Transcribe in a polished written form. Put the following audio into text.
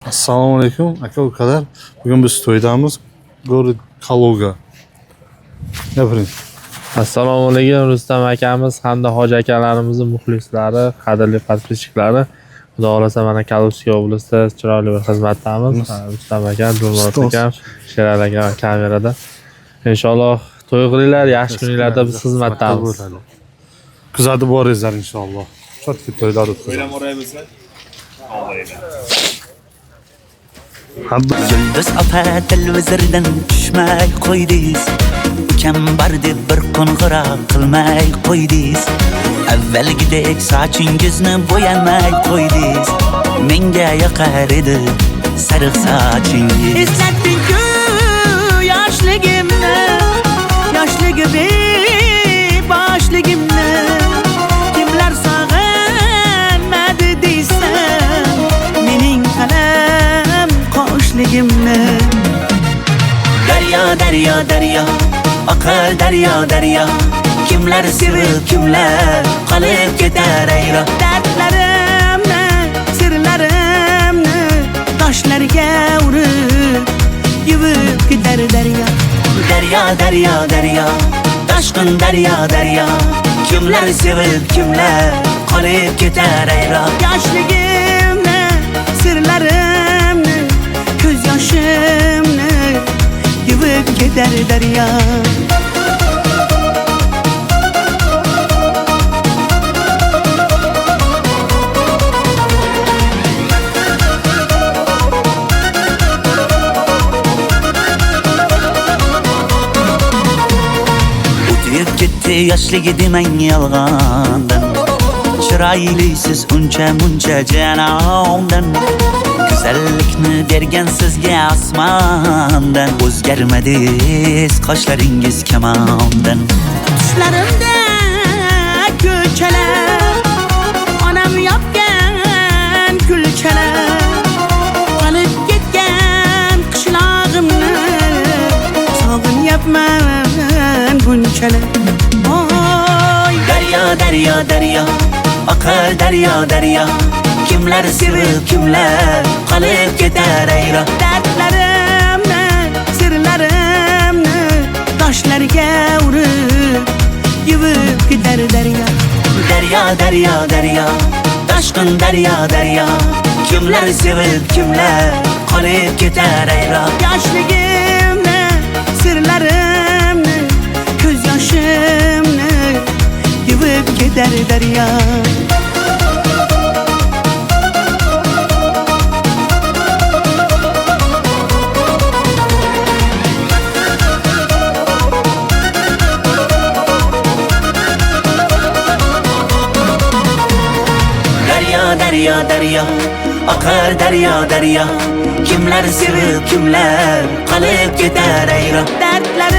Assalomu alaykum aka ukalar. Bugun biz to'ydamiz. Город Kaluga. Gapiring. Assalomu alaykum Rustam akamiz hamda hoji akalarimizning muxlislari, qadrli podpischiklari. Xudo xolasa mana Kaluga oblastida chiroyli bir xizmatdamiz. Rustam aka, Dilmurod akam, Sherali aka kamerada. Inshaalloh to'y qilinglar, yaxshi kunlarda biz xizmatdamiz. Kuzatib boringlar inshaalloh. Chotki to'ylar o'tkazamiz. O'ylab o'raymiz-da. Allaylar. Yulduz opa televizordan tushmay qo'ydingiz. Ukam bor deb bir qo'ng'iroq qilmay qo'ydingiz. Avvalgidek sochingizni bo'yamay qo'ydingiz. Menga yoqar edi sariq sochingiz. Eslatding-ku yoshligimni, yoshligimni, boshligimni. Kimlar sog'inmadi deysan, mening qalam qo'shligimni. Daryo, daryo, daryo, oqar daryo, daryo. Kimlar sevib, kimlar qolib ketar ayro. Dardlarimni, sirlarimni toshlarga urib yuvib ketar daryo. Daryo, daryo, daryo, toshqin daryo, daryo. Kimlar sevib, kimlar qolib ketar ayro. Yoshligimni, sirlarimni, ko'z yoshimni yuvib ketar daryo. O'tib ketdi yoshligi demang yolg'ondan. Chiroylisiz uncha muncha janomdan. Go'zallikni bergan sizga osmondan. O'zgarmadingiz qoshlaringiz kamondan. Tushlarimda ko'chalar, onam yopgan kulchalar. Qolib ketgan qishlog'imni sog'inyapman bunchalar. Oy daryo, daryo, daryo, oqar daryo, daryo. Kimlar sevib, kimlar qolib ketar ayro. Dardlarimni, sirlarimni toshlarga urib yuvib ketar daryo. Daryo, daryo, daryo, toshqin daryo, daryo. Kimlar sevib, kimlar qolib ketar ayro. Yoshligimni, sirlarimni, ko'z yoshimni yuvib ketar daryo. Daryo, daryo, oqar daryo, daryo. Kimlar sevib, kimlar qolib ketar ayro. Dardlarim